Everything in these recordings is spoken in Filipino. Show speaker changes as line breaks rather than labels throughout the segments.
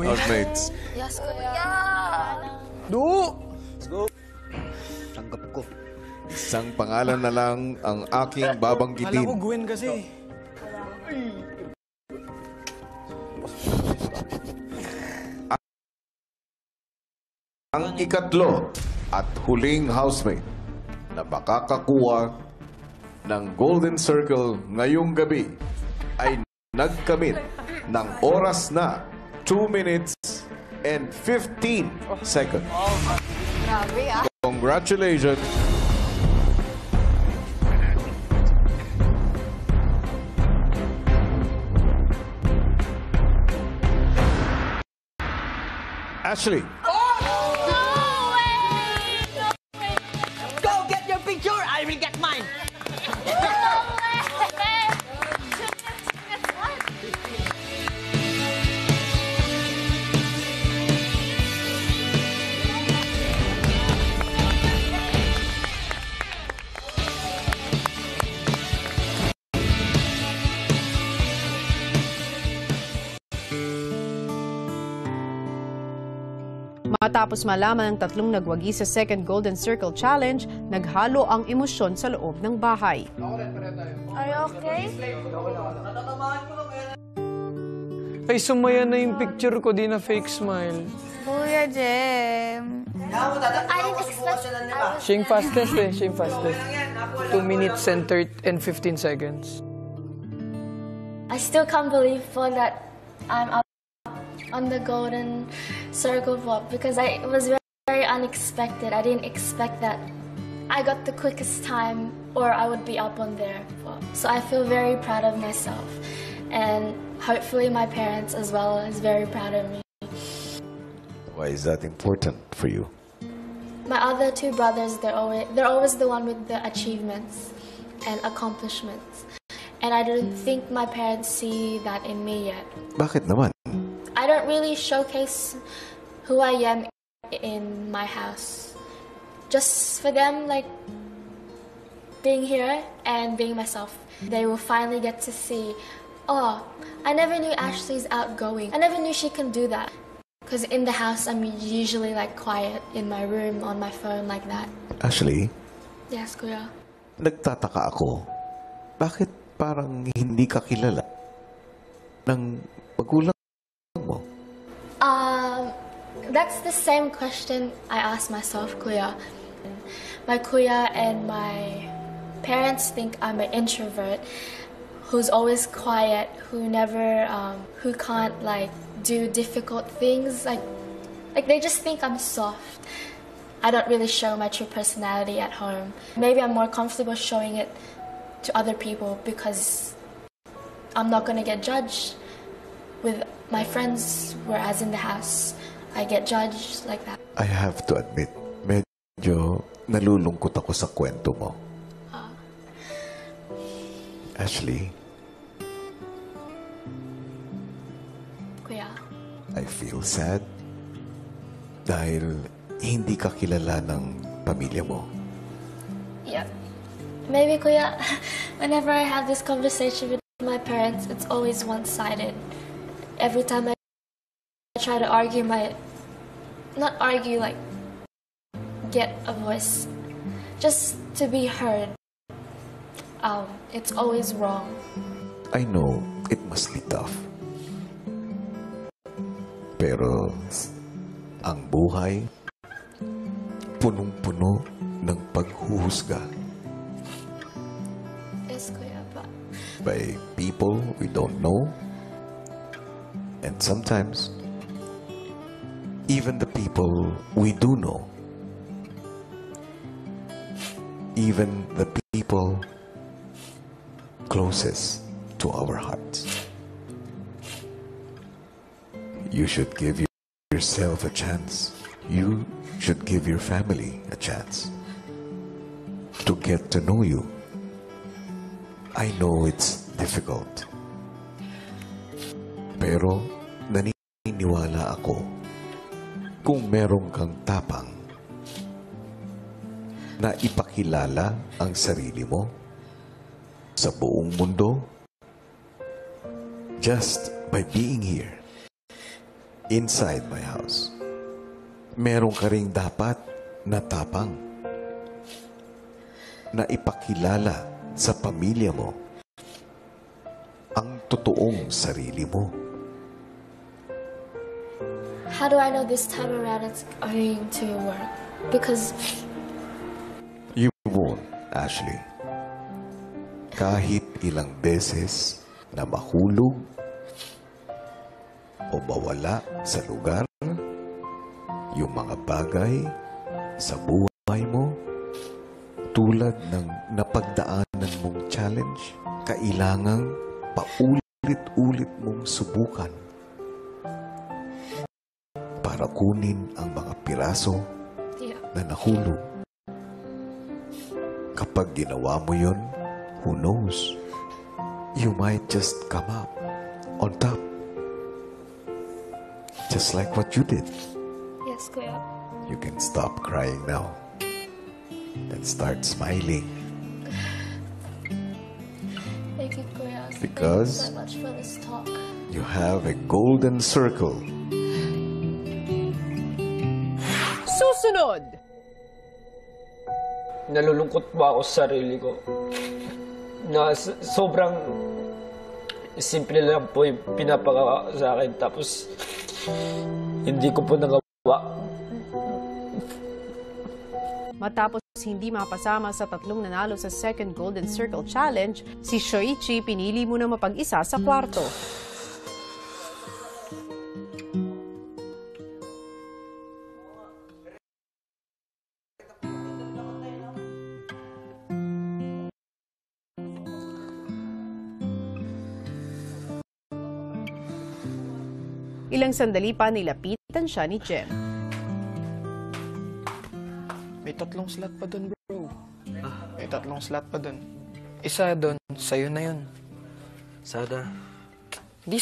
housemates.
Yes, kuya.
Do!
Let's go. Tanggap ko.
Isang pangalan na lang ang aking babanggitin.
Kala ko Gwen kasi.
Ang ikatlo at huling housemate na makakakuha ng Golden Circle ngayong gabi ay nagkamit ng oras na 2 minutes and 15 seconds.
Grabe, ah.
Congratulations! Ashley.
Go get your picture, I will get mine.
Matapos malaman ng tatlong nagwagi sa Second Golden Circle Challenge, naghalo ang emosyon sa loob ng bahay.
Are you okay?
Ay, sumaya na yung picture ko, di na fake smile.
Kuya Jem. I didn't expect...
Siya yung fastest eh, siya yung fastest. 2 minutes and 15 seconds.
I still can't believe that I'm up on the Golden Circle Walk because it was very unexpected. I didn't expect that I got the quickest time or I would be up on there. So I feel very proud of myself, and hopefully my parents as well is very proud of me.
Why is that important for you?
My other two brothers, they're always the one with the achievements and accomplishments, and I don't think my parents see that in me yet.
Bakit naman?
I don't really showcase who I am in my house. Just for them, like, being here and being myself. They will finally get to see, oh, I never knew Ashley's outgoing. I never knew she can do that. Because in the house, I'm usually, like, quiet in my room, on my phone, like that.
Ashley?
Yes, Kuya.
Nagtataka ako. Bakit parang hindi ka kilala ng magulang mo?
That's the same question I asked myself, Kuya. My Kuya and my parents think I'm an introvert who's always quiet, who can't like do difficult things. Like they just think I'm soft. I don't really show my true personality at home. Maybe I'm more comfortable showing it to other people because I'm not gonna get judged with my friends, whereas in the house, I get judged like that.
I have to admit, medyo nalulungkot ako sa kwento mo. Ashley,
Kuya.
I feel sad dahil hindi ka kilala ng pamilya mo.
Yeah. Maybe, Kuya, whenever I have this conversation with my parents, it's always one-sided. Every time I try to argue not argue, like, get a voice, just to be heard, it's always wrong.
I know it must be tough. Pero ang buhay, punong-puno ng paghuhusga.
Yes, Kuya, but...
By people we don't know. And sometimes, even the people we do know. Even the people closest to our hearts. You should give yourself a chance. You should give your family a chance to get to know you. I know it's difficult. Pero naniniwala ako kung meron kang tapang na ipakilala ang sarili mo sa buong mundo just by being here inside my house, meron ka ring dapat na tapang na ipakilala sa pamilya mo ang totoong sarili mo.
How do I know this time around it's going to work? Because
You won't, Ashley. Kahit ilang beses na mahulog o mawala sa lugar yung mga bagay sa buhay mo tulad ng napagdaanan mong challenge, kailangang paulit-ulit mong subukan para kunin ang mga piraso
yeah,
na nahulog. Kapag ginawa mo yun, who knows? You might just come up on top. Just like what you did.
yes, Kuya.
You can stop crying now and start smiling
Thank you, Kuya. Thank you
Because-
so much for this talk.
you have a golden circle.
Susunod!
Nalulungkot ba ako sa sarili ko? Na sobrang simple lang po yung pinapagawa sa akin. Tapos, hindi ko po nagawa.
Matapos hindi mapasama sa tatlong nanalo sa second Golden Circle Challenge, si Shoichi pinili muna mapag-isa sa kwarto. Ilang sandali pa nilapitan siya ni Jem.
May 3 slot pa dun, bro. May 3 slot pa dun. Isa dun, sa'yo na yun.
Sana.
Di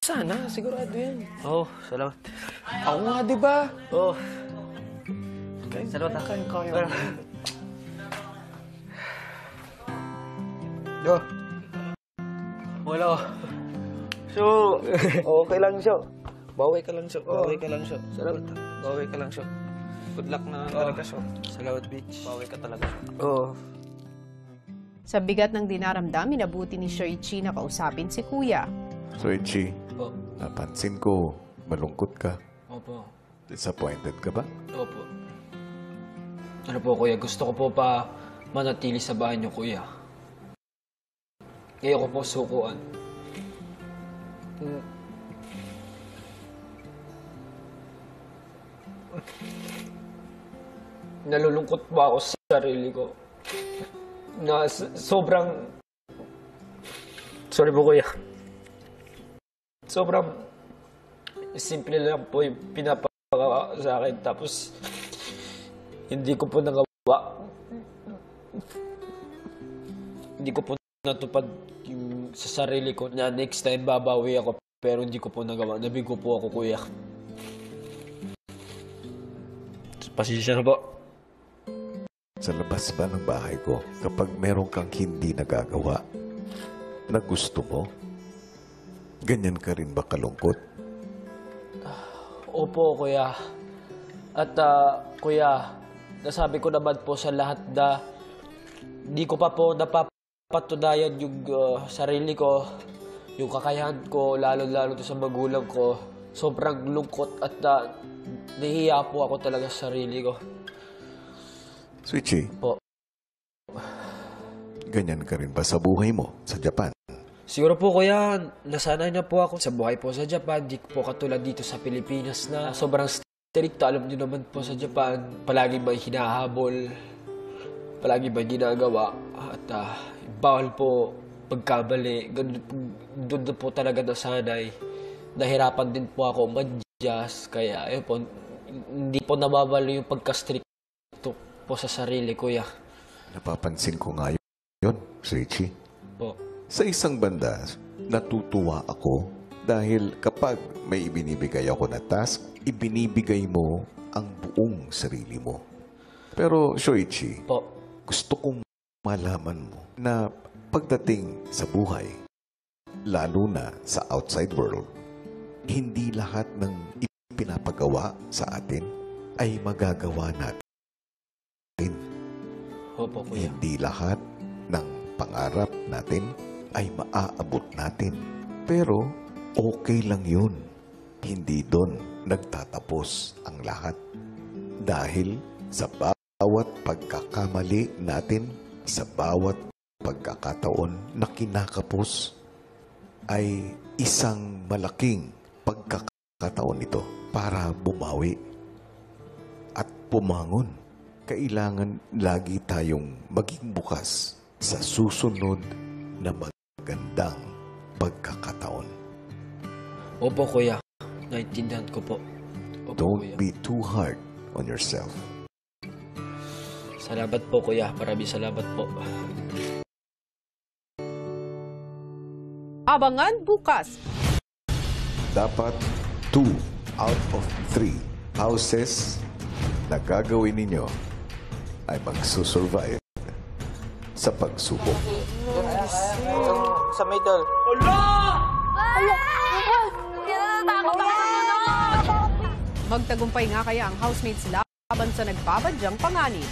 sana, sigurado yan.
Oh, salamat.
Ako nga, di ba?
Oh,
Okay.
salamat.
Kaya. Yo.
Wala. So,
Okay lang siya. Bawi ka lang siya. Bawi ka lang siya. Salamat. Bawi ka lang siya. Good luck na talaga siya.
salamat, bitch.
Bawi ka talaga siya. Oo.
Sa bigat ng dinaramdam, minabuti ni Shoichi na kausapin si Kuya.
So, Ichi,
Opo.
napansin ko, malungkot ka.
Opo.
Disappointed ka ba?
Opo. Ano po, kuya? Gusto ko po pa manatili sa bahay niyo, kuya. Ayoko po sukuan. Nalulungkot ba ako sa sarili ko? Na sobrang... Sorry po, kuya. Sobrang simple lang po yung pinapagawa sa akin. Tapos, hindi ko po nagawa. Hindi ko po natupad yung sa sarili ko na next time babawi ako. Pero hindi ko po nagawa. Nabigo po ako, kuya. Pasensya na po.
Sa labas ba ng bahay ko, kapag meron kang hindi nagagawa na gusto mo, ganyan ka rin ba kalungkot?
Opo, kuya. At, kuya, nasabi ko naman po sa lahat na di ko pa po napapatunayan yung sarili ko, yung kakayahan ko, lalo-lalo sa magulang ko. Sobrang lungkot at nahihiya po ako talaga sa sarili ko.
Switchy,
Po.
ganyan ka rin ba sa buhay mo sa Japan?
Siguro po, kuya, nasanay na po ako sa buhay po sa Japan. Di po katulad dito sa Pilipinas na sobrang strict. Alam niyo naman po sa Japan, palagi may hinahabol, palagi may ginagawa. At bawal po pagkamali. Doon na po talaga nasanay. Nahirapan din po ako mag-adjust. Kaya, ayun po, hindi po nababalo yung pagka-strict po sa sarili, kuya.
Napapansin ko nga yun, Switchy.
Po.
Sa isang banda, natutuwa ako dahil kapag may ibinibigay ako na task, ibinibigay mo ang buong sarili mo. Pero, Shoichi,
Po.
gusto kong malaman mo na pagdating sa buhay, lalo na sa outside world, hindi lahat ng ipinapagawa sa atin ay magagawa natin.
Opo, kuya.
Hindi lahat ng pangarap natin ay maaabot natin. Pero okay lang yun. Hindi doon nagtatapos ang lahat. Dahil sa bawat pagkakamali natin, sa bawat pagkakataon na kinakapos, ay isang malaking pagkakataon ito para bumawi at pumangon. Kailangan lagi tayong maging bukas sa susunod na magandang pagkakataon.
Opo, kuya. Naintindihan ko po. Opo,
Don't
kuya.
be too hard on yourself.
Salamat po, kuya. Maraming salamat po.
Abangan bukas.
Dapat 2 out of 3 houses na gagawin ninyo ay magsusurvive sa pagsubok.
Sa middle.
Magtagumpay nga kaya ang housemates laban sa nagbabadyang panganib.